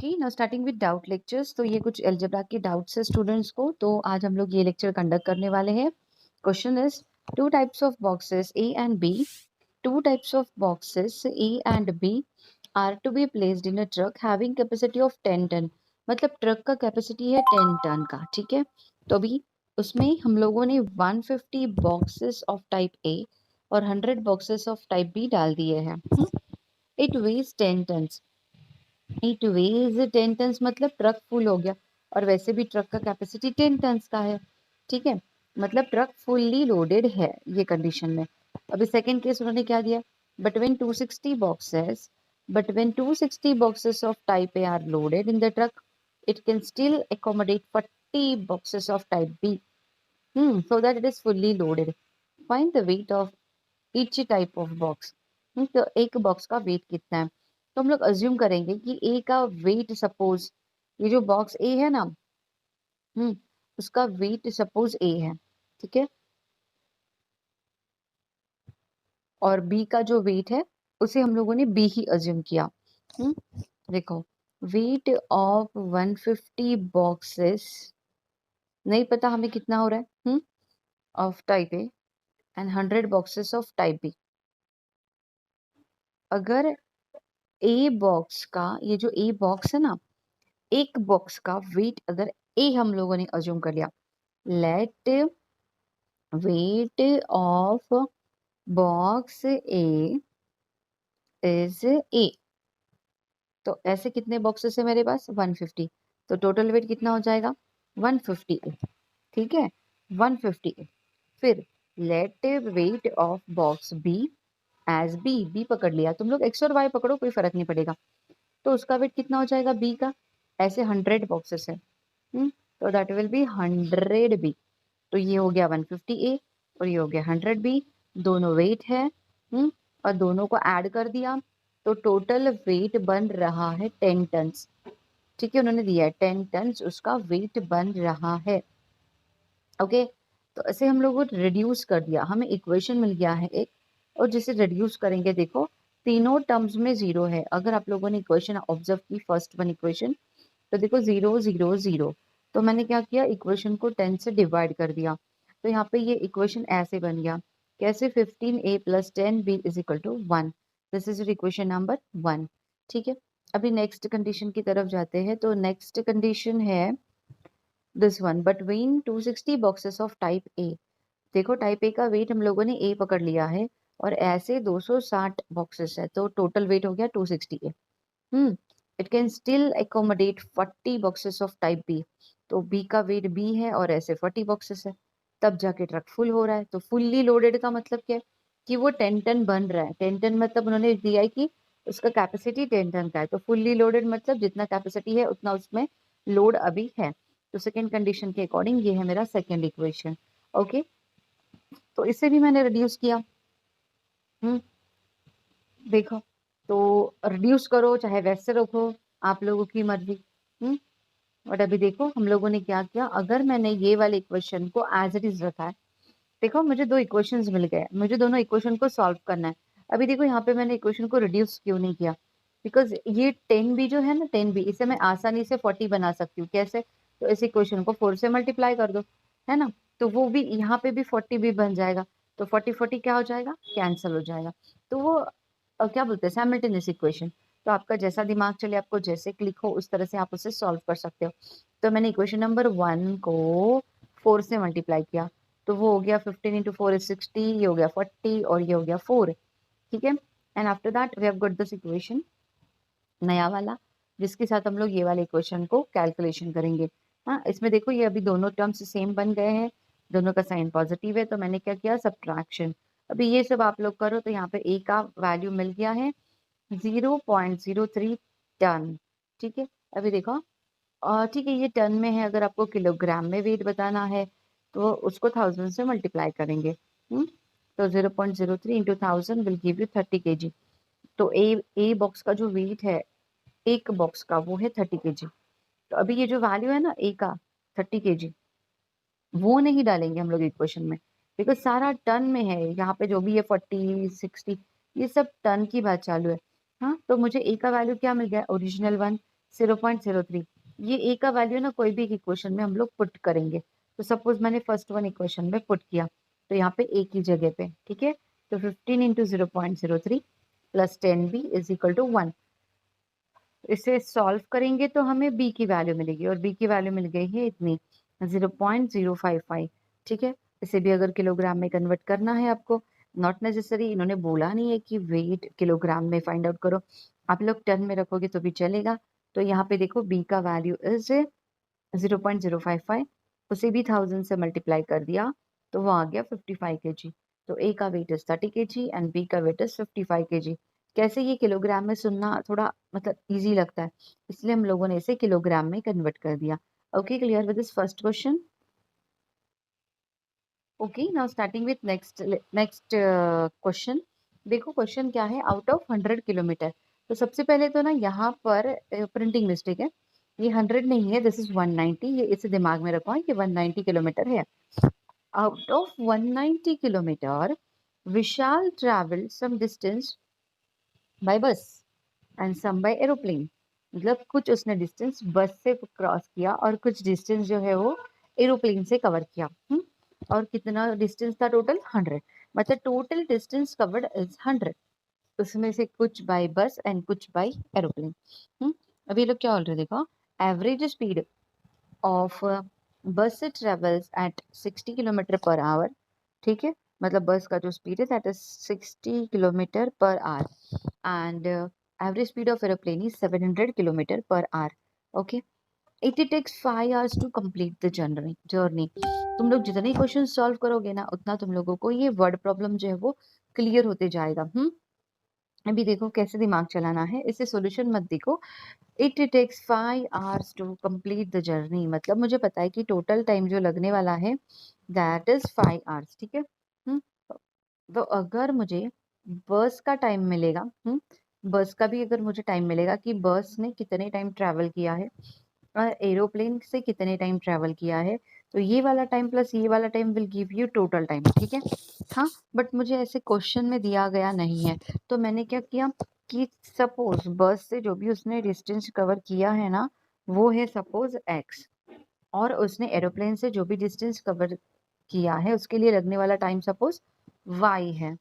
Okay, now starting with doubt lectures. तो ये कुछ अलजेब्रा के डाउट्स है स्टूडेंट्स को, तो आज हम लोग ये लेक्चर कंडक्ट करने वाले हैं। Question is two types of boxes A and B, two types of boxes A and B are to be placed in a truck having capacity of 10 ton. मतलब ट्रक का कैपेसिटी है 10 ton का, ठीक है। तो अभी उसमें हम लोगों ने 150 बॉक्सेस ऑफ टाइप ए और 100 बॉक्सेस ऑफ टाइप बी डाल दिए हैं। It weighs 10 ton. It weighs 10 tons मतलब ट्रक फुल हो गया, और वैसे भी ट्रक का कैपेसिटी 10 टन्स का है, ठीक है। मतलब ट्रक फुल्ली लोडेड है ये कंडीशन में। अभी सेकंड केस उन्होंने क्या दिया, but when 260 boxes of type A are loaded in the truck, it can still accommodate 40 boxes of type B, so that it is fully loaded. Find the weight of each type of box. तो एक box का wait कितना है, तो हम लोग assume करेंगे कि ए का वेट, सपोज ये जो बॉक्स ए है ना, उसका वेट सपोज ए है, ठीक है। और बी का जो वेट है उसे हम लोगों ने बी ही अज्यूम किया। देखो, वेट ऑफ 150 बॉक्सेस नहीं पता हमें कितना हो रहा है, of type A and 100 boxes of type B. अगर ए बॉक्स का, ये जो ए बॉक्स है ना, एक बॉक्स का वेट अगर ए हम लोगों ने अज्यूम कर लिया, let weight of box A is A, तो ऐसे कितने बॉक्सेस है मेरे पास 150, तो टोटल वेट कितना हो जाएगा 150 ए, ठीक है 150 ए। फिर let weight of box B as B, B पकड़ लिया, तुम लोग एक्स और वाई पकड़ो कोई फर्क नहीं पड़ेगा, तो उसका वेट कितना हो जाएगा बी का, ऐसे 100 बॉक्सेस है, तो दैट विल बी 100 बी। तो ये हो गया 150 ए और ये हो गया 100 बी, दोनों वेट है, और दोनों को ऐड कर दिया तो टोटल वेट बन रहा है 10 टन्स, ठीक है। उन्होंने दिया है 10 टन्स उसका वेट बन रहा है, ओके। तो ऐसे हम लोगों को रिड्यूस कर दिया, हमें इक्वेशन मिल गया है एक, और जिसे रिड्यूस करेंगे देखो तीनों टर्म्स में जीरो है। अगर आप लोगों ने इक्वेशन ऑब्जर्व की, फर्स्ट वन इक्वेशन, तो देखो 0 0 0, तो मैंने क्या किया, इक्वेशन को 10 से डिवाइड कर दिया, तो यहाँ पे ये इक्वेशन ऐसे बन गया, कैसे 15a plus 10b is equal to 1। This is equation number 1, ठीक है। अभी नेक्स्ट कंडीशन की तरफ जाते हैं, तो नेक्स्ट कंडीशन है this one, between 260 boxes of type ए। देखो टाइप ए का वेट हम लोगों ने ए पकड़ लिया है, और ऐसे 260 बॉक्सेस है, तो टोटल वेट हो गया 260 A. It can still accommodate 40 boxes of type B, तो बी का वेट बी है और ऐसे 40 बॉक्सेस है, तब जाके ट्रक फुल हो रहा है। तो फुल्ली लोडेड का मतलब क्या है, कि वो 10 टन बन रहा है। 10 टन मतलब उन्होंने दिया है कि उसका कैपेसिटी 10 टन का है, तो फुल्ली लोडेड मतलब जितना कैपेसिटी है उतना उसमें लोड अभी है। तो सेकेंड कंडीशन के अकॉर्डिंग ये है मेरा सेकेंड इक्वेशन, ओके। तो इसे भी मैंने रिड्यूस किया, हम्म देखो, तो रिड्यूस करो चाहे वैसे रखो, आप लोगों की मर्जी। बट अभी देखो हम लोगों ने क्या किया, अगर मैंने ये वाले इक्वेशन को एज इट इज रखा है, देखो मुझे दो इक्वेशंस मिल गए, मुझे दोनों इक्वेशन को सॉल्व करना है। अभी देखो यहाँ पे मैंने इक्वेशन को रिड्यूस क्यों नहीं किया, बिकॉज ये 10 बी जो है ना, 10 बी इसे मैं आसानी से 40 बना सकती हूँ, कैसे, तो इस इक्वेशन को 4 से मल्टीप्लाई कर दो, है ना, तो वो भी यहाँ पे भी 40 भी बन जाएगा, तो 40 40 क्या हो जाएगा, कैंसिल हो जाएगा। तो वो क्या बोलते हैं, साइमल्टेनियस इक्वेशन। तो आपका जैसा दिमाग चले, आपको जैसे क्लिक हो उस तरह से आप उसे सॉल्व कर सकते हो। तो मैंने इक्वेशन नंबर 1 को 4 से मल्टीप्लाई किया, तो वो हो गया 15 इंटू 4 इज 60, ये हो गया 40 और ये हो गया 4, ठीक है। And after that we have got this equation नया वाला, जिसके साथ हम लोग ये वाले इक्वेशन को कैलकुलेशन करेंगे। हाँ, इसमें देखो ये अभी दोनों टर्म्स सेम बन गए हैं, दोनों का साइन पॉजिटिव है, तो मैंने क्या किया, सब्ट्रैक्शन। अभी ये सब आप लोग करो, तो यहाँ पे ए का वैल्यू मिल गया है 0.03 टन, ठीक है। अभी देखो, ठीक है ये टन में है, अगर आपको किलोग्राम में वेट बताना है तो उसको 1000 से मल्टीप्लाई करेंगे, तो 0.03 into 1000 will give you 30 kg। तो ए बॉक्स का जो वेट है एक बॉक्स का वो है 30 kg। तो अभी ये जो वैल्यू है ना ए का 30 kg, वो नहीं डालेंगे हम लोग इक्वेशन में, बिकॉज सारा टन में है, यहाँ पे जो भी है 40 60 ये सब टन की बात चालू है। हाँ, तो मुझे ए का वैल्यू क्या मिल गया, ओरिजिनल 1, 0.03। ये ए का वैल्यू ना कोई भी इक्वेशन में हम लोग पुट करेंगे। तो सपोज मैंने फर्स्ट वन इक्वेशन में पुट किया, तो यहाँ पे ए की जगह पे, ठीक है। तो 15 into 0.03 plus 10b is equal to 1। इसे सॉल्व करेंगे तो हमें बी की वैल्यू मिलेगी, और बी की वैल्यू मिल गई है इतनी, 0.055, ठीक है। इसे भी अगर किलोग्राम में कन्वर्ट करना है आपको, नॉट नेसेसरी, इन्होंने बोला नहीं है कि वेट किलोग्राम में फाइंड आउट करो, आप लोग टन में रखोगे तो भी चलेगा। तो यहाँ पे देखो बी का वैल्यू इज 0.055, उसे भी 1000 से मल्टीप्लाई कर दिया तो वो आ गया 55 kg। तो ए का weight is 30 kg and B का वेट इज 55 kg। कैसे ये किलोग्राम में सुनना थोड़ा मतलब इजी लगता है, इसलिए हम लोगों ने इसे किलोग्राम में कन्वर्ट कर दिया। Okay, clear with this first question. Okay, now starting with next question. देखो क्वेश्चन क्या है, आउट ऑफ 100 किलोमीटर। तो सबसे पहले तो ना यहाँ पर प्रिंटिंग मिस्टेक है, ये 100 नहीं है, दिस इज 190। ये इसे दिमाग में रखो कि 190 किलोमीटर है। Out of 190 kilometre Vishal travel some distance by bus and some by aeroplane. मतलब कुछ उसने डिस्टेंस बस से क्रॉस किया और कुछ डिस्टेंस जो है वो एरोप्लेन से कवर किया। और कितना डिस्टेंस था टोटल, 100। मतलब टोटल डिस्टेंस कवर्ड इज 100, उसमें से कुछ बाय बस एंड कुछ बाय एरोप्लेन। अभी लोग क्या बोल रहे देखो, average speed of bus travels at 60 kilometre per hour, ठीक है। मतलब बस का जो स्पीड है that is 60 kilometre per hour and average speed of aeroplane is 700 kilometre per hour. Okay, it takes 5 hours to complete the journey. तुम लोग जितने question solve करोगे ना, उतना तुम लोगों को ये वर्ड प्रॉब्लम जो है वो क्लियर होते जाएगा। अभी देखो कैसे दिमाग चलाना है, इसे सॉल्यूशन मत देखो। It takes 5 hours to complete the journey, मतलब मुझे पता है कि टोटल टाइम जो लगने वाला है दैट इज 5 आवर्स, ठीक है। तो अगर मुझे बस का टाइम मिलेगा, बस का भी अगर मुझे टाइम मिलेगा कि बस ने कितने टाइम ट्रैवल किया है और एरोप्लेन से कितने टाइम ट्रैवल किया है, तो ये वाला टाइम प्लस ये वाला time will give you total time, ठीक है। हाँ, बट मुझे ऐसे क्वेश्चन में दिया गया नहीं है, तो मैंने क्या किया कि सपोज बस से जो भी उसने डिस्टेंस कवर किया है ना, वो है सपोज x, और उसने एरोप्लेन से जो भी डिस्टेंस कवर किया है उसके लिए लगने वाला टाइम सपोज y है।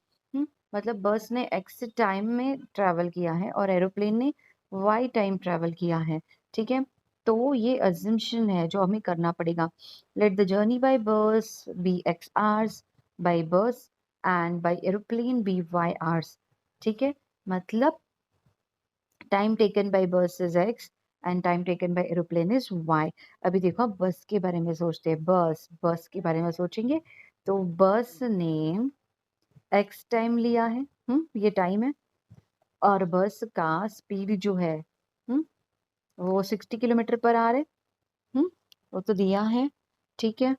मतलब बस ने x टाइम में ट्रैवल किया है और एरोप्लेन ने y टाइम ट्रैवल किया है, ठीक है। तो ये अजम्पशन है जो हमें करना पड़ेगा। Let the journey by bus be x hours by bus and by aeroplane be y hours, ठीक है। मतलब time taken by bus is x and time taken by aeroplane is y। अभी देखो आप बस के बारे में सोचते हैं, बस के बारे में सोचेंगे तो बस ने x टाइम लिया है, ये टाइम है, और बस का स्पीड जो है वो 60 किलोमीटर पर आवर है, वो तो दिया है, ठीक है।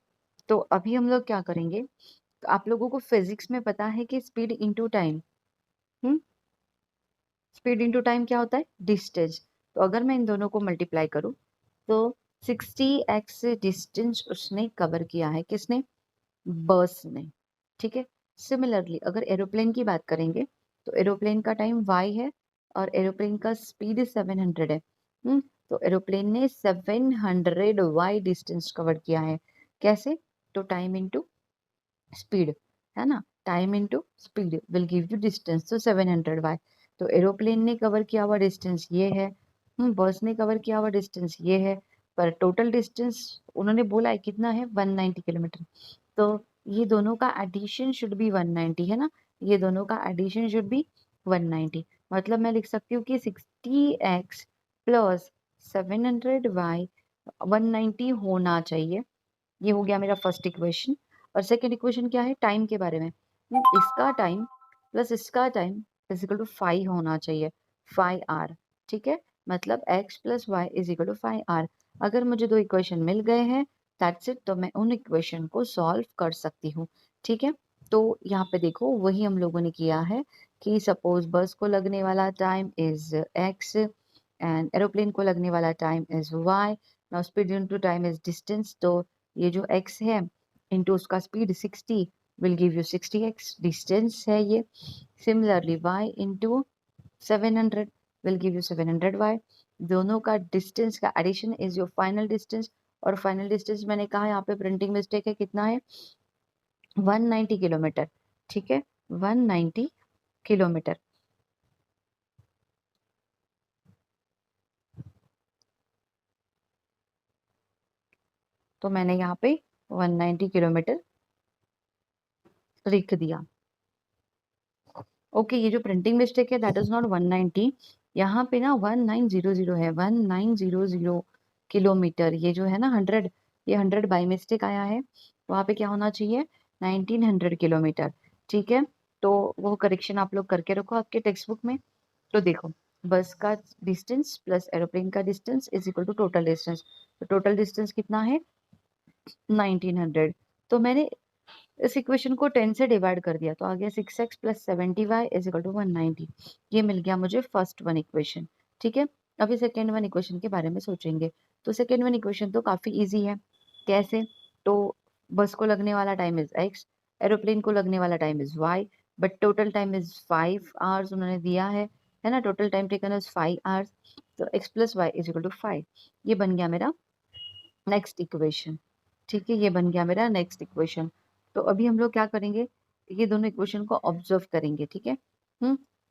तो अभी हम लोग क्या करेंगे, तो आप लोगों को फिजिक्स में पता है कि speed into time, speed into time क्या होता है, डिस्टेंस। तो अगर मैं इन दोनों को मल्टीप्लाई करूं तो 60x डिस्टेंस उसने कवर किया है, किसने, बस ने, ठीक है। सिमिलरली अगर एरोप्लेन की बात करेंगे तो एरोप्लेन का टाइम y है और एरोप्लेन का स्पीड 700 है। तो एरोप्लेन ने 700 y डिस्टेंस कवर किया है। कैसे, तो टाइम इनटू स्पीड, है ना, time into speed will give you distance, तो 700 y। तो एरोप्लेन ने कवर किया हुआ डिस्टेंस ये है, बस ने कवर किया हुआ डिस्टेंस ये है, पर टोटल डिस्टेंस उन्होंने बोला है कितना है, 190 किलोमीटर। तो ये दोनों का एडिशन शुड बी 190, है ना, ये दोनों का एडिशन शुड बी 190। मतलब मैं लिख सकती हूँ कि 60x प्लस 700y 190 होना चाहिए। ये हो गया मेरा फर्स्ट इक्वेशन। और सेकंड इक्वेशन क्या है, टाइम के बारे में, इसका टाइम प्लस इसका टाइम इज इक्वल टू 5 होना चाहिए, 5 आर, ठीक है। मतलब x plus y is equal to 5 hour. अगर मुझे दो इक्वेशन मिल गए हैं दैट्स इट, तो मैं उन इक्वेशन को सॉल्व कर सकती हूँ, ठीक है। तो यहाँ पे देखो वही हम लोगों ने किया है कि सपोज बस को लगने वाला time is x and aeroplane को लगने वाला time is y। Now speed into time is distance, तो ये जो x है इंटू उसका speed 60 will give you 60x, distance है ये। Similarly y into 700, will give you 700y। दोनों का डिस्टेंस का addition is your final distance, और फाइनल डिस्टेंस मैंने कहा यहाँ पे प्रिंटिंग मिस्टेक है, कितना है 190 किलोमीटर, ठीक है 190 किलोमीटर। तो मैंने यहाँ पे 190 किलोमीटर लिख दिया। ओके, ये जो प्रिंटिंग मिस्टेक है दैट इज नॉट 190, यहाँ पे ना 1900 है, 1900 किलोमीटर। ये जो है ना 100, ये 100 बाई मिस्टेक आया है, वहाँ पे क्या होना चाहिए 1900 किलोमीटर, ठीक है। तो वो करेक्शन आप लोग करके रखो आपके टेक्स्ट बुक में। तो देखो, बस का डिस्टेंस प्लस एरोप्लेन का distance is equal to total distance. तो टोटल डिस्टेंस कितना है 1900। तो मैंने इस इक्वेशन को 10 से डिवाइड कर दिया, तो आ गया 6x plus 70y is equal to 190। ये मिल गया मुझे फर्स्ट वन इक्वेशन, ठीक है। अभी सेकेंड वन इक्वेशन के बारे में सोचेंगे। तो सेकेंड वन इक्वेशन तो काफी इजी है। कैसे? तो बस को लगने वाला टाइम इज x, एरोप्लेन को लगने वाला time is y, but total time is 5 hours उन्होंने दिया है ना, total time taken is 5 hours. तो x plus y is equal to 5। ये बन गया मेरा नेक्स्ट इक्वेशन, ठीक है, ये बन गया मेरा नेक्स्ट इक्वेशन। तो अभी हम लोग क्या करेंगे, ये दोनों इक्वेशन को ऑब्जर्व करेंगे, ठीक है।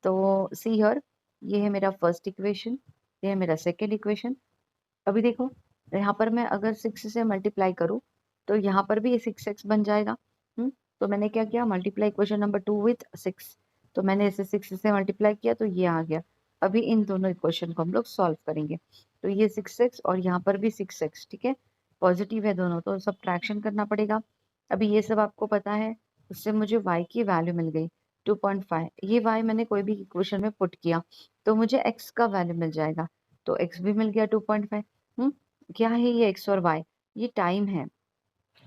तो सी हियर, ये है मेरा फर्स्ट इक्वेशन, ये है मेरा सेकेंड इक्वेशन। अभी देखो, यहाँ पर मैं अगर 6 से मल्टीप्लाई करूँ तो यहाँ पर भी ये 6x बन जाएगा। तो मैंने क्या किया, मल्टीप्लाई इक्वेशन नंबर 2 विथ 6। तो मैंने इसे 6 से मल्टीप्लाई किया तो ये आ गया। अभी इन दोनों इक्वेशन को हम लोग सॉल्व करेंगे। तो ये 6x और यहाँ पर भी 6x, ठीक है, पॉजिटिव है दोनों, तो सब्ट्रैक्शन करना पड़ेगा। अभी ये सब आपको पता है, उससे मुझे y की वैल्यू मिल गई 2.5। ये y मैंने कोई भी इक्वेशन में पुट किया तो मुझे x का वैल्यू मिल जाएगा। तो x भी मिल गया 2.5। क्या है ये x और y? ये टाइम है,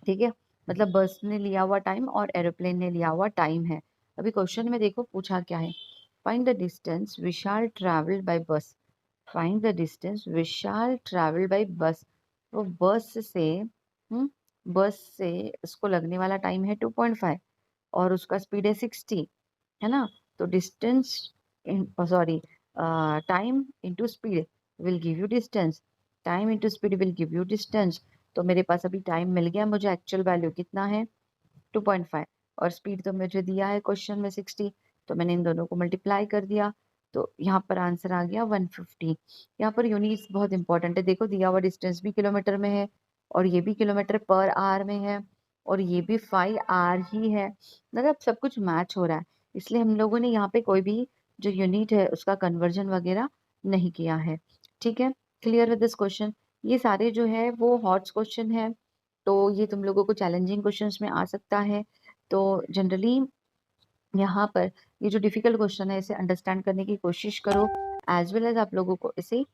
ठीक है, मतलब बस ने लिया हुआ टाइम और एरोप्लेन ने लिया हुआ टाइम है। अभी क्वेश्चन में देखो पूछा क्या है, find the distance Vishal travelled by bus. Find the distance Vishal travelled by bus. वो बस से उसको लगने वाला टाइम है 2.5 और उसका स्पीड है 60, है ना। तो distance sorry, time into speed will give you distance, time into speed will give you distance. तो मेरे पास अभी टाइम मिल गया, मुझे एक्चुअल वैल्यू कितना है 2.5, और स्पीड तो मुझे दिया है क्वेश्चन में 60। तो मैंने इन दोनों को मल्टीप्लाई कर दिया, तो यहाँ पर आंसर आ गया 150। यहाँ पर यूनिट्स बहुत इंपॉर्टेंट है, देखो दिया हुआ डिस्टेंस भी किलोमीटर में है और ये भी किलोमीटर पर आवर में है और ये भी 5 आवर ही है, मतलब सब कुछ मैच हो रहा है। इसलिए हम लोगों ने यहाँ पे कोई भी जो यूनिट है उसका कन्वर्जन वगैरह नहीं किया है, ठीक है। Clear with this question? ये सारे जो है वो हॉट क्वेश्चन है, तो ये तुम लोगों को चैलेंजिंग क्वेश्चंस में आ सकता है। तो जनरली यहाँ पर ये जो डिफिकल्ट क्वेश्चन है इसे अंडरस्टैंड करने की कोशिश करो, एज वेल एज आप लोगों को इसे,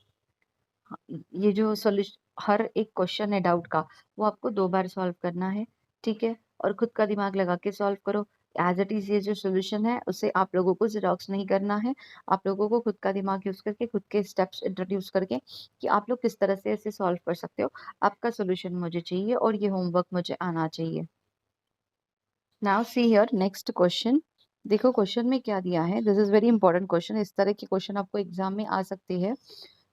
ये जो सॉल्यूशन, हर एक क्वेश्चन है डाउट का वो आपको 2 बार सॉल्व करना है, ठीक है, और खुद का दिमाग लगा के सॉल्व करो। एज इट इज ये जो सोल्यूशन है उसे आप लोगों को जेरोक्स नहीं करना है, आप लोगों को खुद का दिमाग यूज करके खुद के स्टेप्स इंट्रोड्यूस करके कि आप लोग किस तरह से इसे सॉल्व कर सकते हो। आपका सोल्यूशन मुझे चाहिए और ये होमवर्क मुझे आना चाहिए। Now see here next question. देखो क्वेश्चन में क्या दिया है, this is very important question. इस तरह के क्वेश्चन आपको एग्जाम में आ सकते हैं।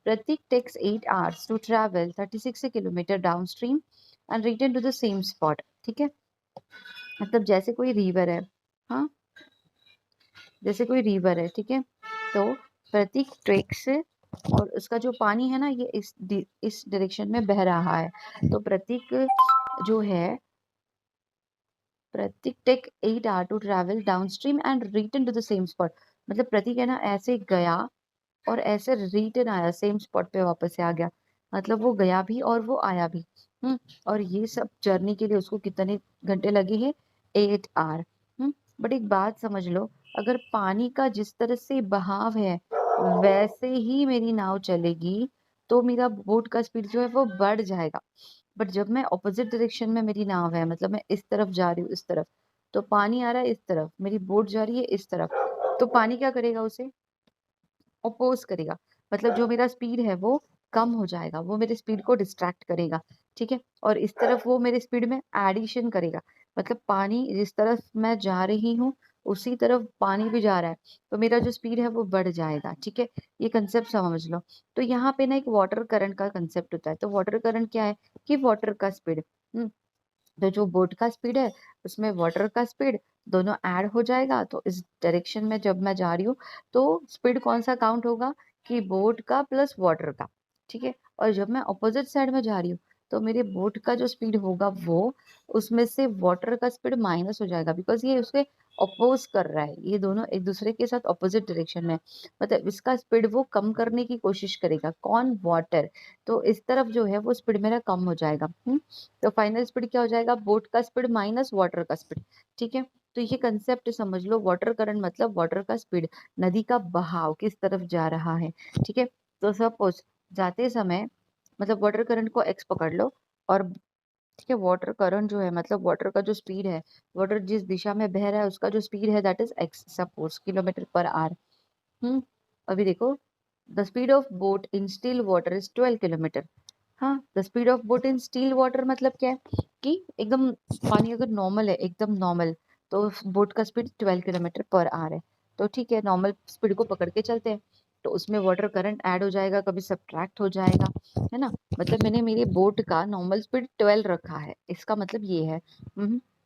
Prateek takes 8 hours to travel 36 kilometre downstream and return to the same spot, ठीक है। मतलब जैसे कोई रिवर है, हाँ, जैसे कोई रिवर है, ठीक है। तो प्रतीक टेक्स, और उसका जो पानी है ना ये इस डायरेक्शन में बह रहा है। तो प्रतीक जो है, Prateek take 8 hours to travel downstream and return to the same spot. मतलब प्रतीक है ना ऐसे गया और ऐसे रिटर्न आया, सेम स्पॉट पे वापस से आ गया, मतलब वो गया भी और वो आया भी। और ये सब जर्नी के लिए उसको कितने घंटे लगे हैं, 8 आवर। बट एक बात समझ लो, अगर पानी का जिस तरह से बहाव है वैसे ही मेरी नाव चलेगी तो मेरा बोट का स्पीड जो है वो बढ़ जाएगा। बट जब मैं ऑपोजिट डायरेक्शन में मेरी नाव है, मतलब मैं इस तरफ जा रही हूँ इस तरफ, तो पानी आ रहा है इस तरफ, मेरी बोट जा रही है इस तरफ, तो पानी क्या करेगा, उसे अपोज करेगा। मतलब जो मेरा स्पीड है वो कम हो जाएगा, वो मेरे स्पीड को डिस्ट्रैक्ट करेगा, ठीक है। और इस तरफ वो मेरे स्पीड में एडिशन करेगा। मतलब पानी जिस तरफ मैं जा रही हूँ उसी तरफ पानी भी जा रहा है, तो मेरा जो स्पीड है वो बढ़ जाएगा। ठीक है, ये कंसेप्ट समझ लो। तो यहाँ पे ना एक वाटर करंट का कंसेप्ट होता है। तो वाटर करंट क्या है कि वाटर का स्पीड, तो जो बोट का स्पीड है उसमें वाटर का स्पीड दोनों ऐड हो जाएगा। तो इस डायरेक्शन में जब मैं जा रही हूँ तो स्पीड कौन सा काउंट होगा कि बोट का प्लस वाटर का। ठीक है, और जब मैं ऑपोजिट साइड में जा रही हूँ तो मेरे बोट का जो स्पीड होगा वो उसमें से वाटर का स्पीड माइनस हो जाएगा, बिकॉज ये उसके अपोज कर रहा है, ये दोनों एक दूसरे के साथ ऑपोजिट डायरेक्शन में, मतलब इसका स्पीड वो कम करने की कोशिश करेगा, कौन, वाटर। तो इस तरफ जो है वो स्पीड मेरा कम हो जाएगा। तो फाइनल स्पीड क्या हो जाएगा, बोट का स्पीड माइनस वाटर का स्पीड। ठीक है, तो ये कंसेप्ट समझ लो, वाटर करंट मतलब वाटर का स्पीड, नदी का बहाव किस तरफ जा रहा है। ठीक है, तो सपोज जाते समय मतलब वाटर करंट को एक्स पकड़ लो, और ठीक है, वाटर करंट जो है मतलब वाटर का जो स्पीड है, वाटर जिस दिशा में बह रहा है उसका जो स्पीड है that is x, suppose kilometre per hour. अभी देखो, the speed of boat in still water is 12 kilometre. हाँ, the speed of boat in still water मतलब क्या है कि एकदम पानी अगर नॉर्मल है, एकदम नॉर्मल, तो बोट का स्पीड 12 किलोमीटर पर आवर है। तो ठीक है, नॉर्मल स्पीड को पकड़ के चलते हैं, तो उसमें वाटर करंट ऐड हो जाएगा, कभी सब्ट्रैक्ट हो जाएगा, है ना। मतलब मैंने मेरी बोट का नॉर्मल स्पीड 12 रखा है, इसका मतलब ये है।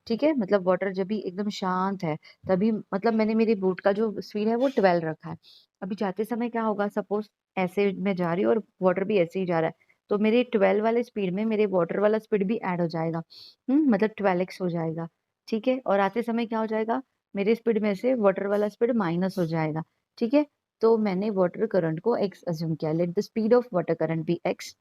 ठीक है, मतलब वाटर जब भी एकदम शांत है तभी मतलब मैंने मेरी बोट का जो स्पीड है वो 12 रखा है। अभी जाते समय क्या होगा, सपोज ऐसे मैं जा रही हूँ और वाटर भी ऐसे ही जा रहा है, तो मेरे 12 वाले स्पीड में मेरे वाटर वाला स्पीड भी ऐड हो जाएगा। मतलब 12x हो जाएगा। ठीक है, और आते समय क्या हो जाएगा, मेरे स्पीड में से वाटर वाला स्पीड माइनस हो जाएगा। ठीक है, तो मैंने वाटर करंट को x अज्यूम किया, let the speed of water current be x,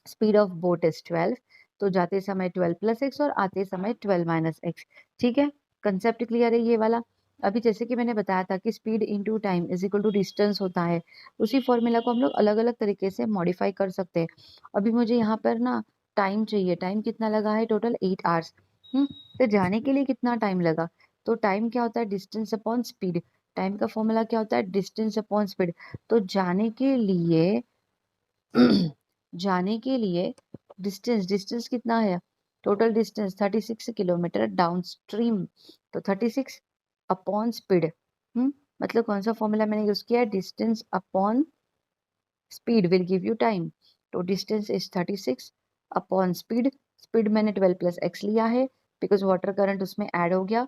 speed of boat is 12। तो जाते समय 12 प्लस एक्स और आते समय 12 माइनस एक्स। ठीक है, कंसेप्ट क्लियर है ये वाला। अभी जैसे कि मैंने बताया था कि speed into time is equal to distance होता है, उसी फॉर्मूला को हम लोग अलग अलग तरीके से मॉडिफाई कर सकते हैं। अभी मुझे यहाँ पर ना टाइम चाहिए, टाइम कितना लगा है, टोटल 8 आवर्स। तो जाने के लिए कितना टाइम लगा, तो टाइम क्या होता है, डिस्टेंस अपॉन स्पीड। टाइम का फॉर्मूला क्या होता है, डिस्टेंस अपॉन स्पीड। तो जाने के लिए जाने के लिए डिस्टेंस, डिस्टेंस कितना है, total distance 36 kilometre down stream. तो 36 अपॉन स्पीड, मतलब कौन सा फॉर्मूला मैंने यूज किया, distance upon speed will give you time. तो distance is 36 upon speed, speed मैंने 12 प्लस एक्स लिया है बिकॉज वाटर करंट उसमें ऐड हो गया।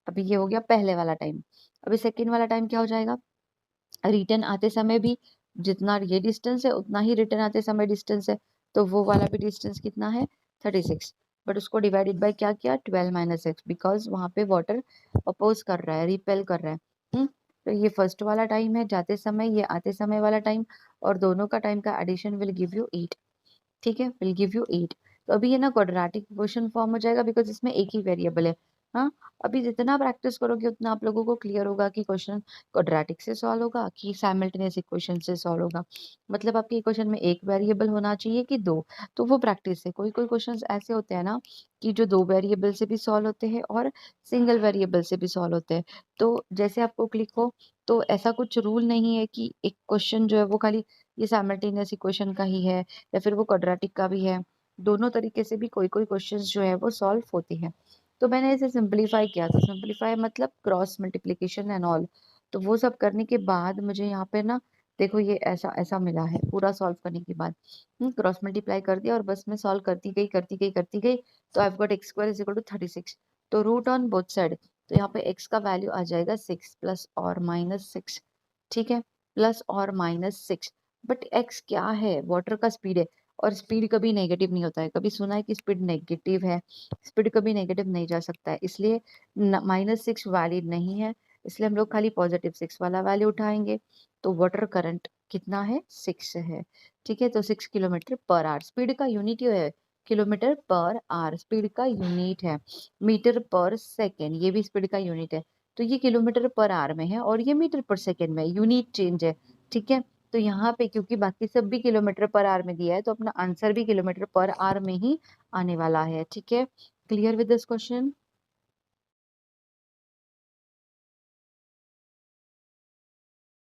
अभी ये हो गया पहले वाला टाइम। अभी सेकेंड वाला टाइम क्या हो जाएगा, रिटर्न आते समय भी जितना ये डिस्टेंस है उतना ही रिटर्न आते समय डिस्टेंस है, तो वो वाला भी डिस्टेंस कितना है, 36। बट उसको डिवाइडेड बाय क्या किया, 12 माइनस एक्स, बिकॉज वहां पे वाटर अपोज कर रहा है, रिपेल कर रहा है। तो ये फर्स्ट वाला टाइम है जाते समय, ये आते समय वाला टाइम, और दोनों का टाइम का एडिशन विल गिव यू 8। ठीक है, विल गिव यू 8। तो अभी ये ना क्वाड्रेटिक इक्वेशन फॉर्म हो जाएगा बिकॉज इसमें एक ही वेरिएबल है। हाँ, अभी जितना प्रैक्टिस करोगे उतना आप लोगों को क्लियर होगा कि क्वेश्चन क्वाड्रेटिक से सॉल्व होगा कि साइमल्टेनियस इक्वेशन से सॉल्व होगा, मतलब आपके इक्वेशन में एक वेरिएबल होना चाहिए कि दो। तो वो प्रैक्टिस है, कोई कोई क्वेश्चंस ऐसे होते हैं ना कि जो दो वेरिएबल से भी सॉल्व होते हैं और सिंगल वेरिएबल से भी सॉल्व होते हैं। तो जैसे आपको क्लिक हो, तो ऐसा कुछ रूल नहीं है कि एक क्वेश्चन जो है वो खाली ये साइमल्टेनियस इक्वेशन का ही है या फिर वो क्वाड्रेटिक का भी है। दोनों तरीके से भी कोई कोई क्वेश्चंस जो है वो सॉल्व होते हैं। तो मैंने इसे सिंपलीफाई किया, तो सिंपलीफाई मतलब क्रॉस मल्टीप्लिकेशन एंड ऑल। तो वो सब करने के बाद मुझे यहाँ पे ना देखो ये ऐसा ऐसा मिला है पूरा सॉल्व करने के बाद। क्रॉस मल्टीप्लाई कर दिया और बस मैं सॉल्व करती गई करती गई करती गई। तो I got x square is equal to 36। तो रूट ऑन बोथ साइड, तो यहाँ पे एक्स का वैल्यू आ जाएगा 6 प्लस और माइनस 6। ठीक है, प्लस और माइनस 6। बट एक्स क्या है, वाटर का स्पीड है, और स्पीड कभी नेगेटिव नहीं होता है, कभी सुना है कि स्पीड नेगेटिव है, स्पीड कभी नेगेटिव नहीं जा सकता है, इसलिए -6 वैलिड नहीं है, इसलिए हम लोग खाली +6 वाला वैल्यू उठाएंगे। तो वाटर करंट कितना है, 6 है। ठीक है, तो 6 किलोमीटर पर आवर, स्पीड का यूनिट है किलोमीटर पर आवर, स्पीड का यूनिट है मीटर पर सेकेंड, ये भी स्पीड का यूनिट है। तो ये किलोमीटर पर आवर में है और ये मीटर पर सेकेंड में, यूनिट चेंज है। ठीक है, तो यहाँ पे क्योंकि बाकी सब भी किलोमीटर पर आवर में दिया है तो अपना आंसर भी किलोमीटर पर आवर में ही आने वाला है। ठीक है, क्लियर विद दिस क्वेश्चन।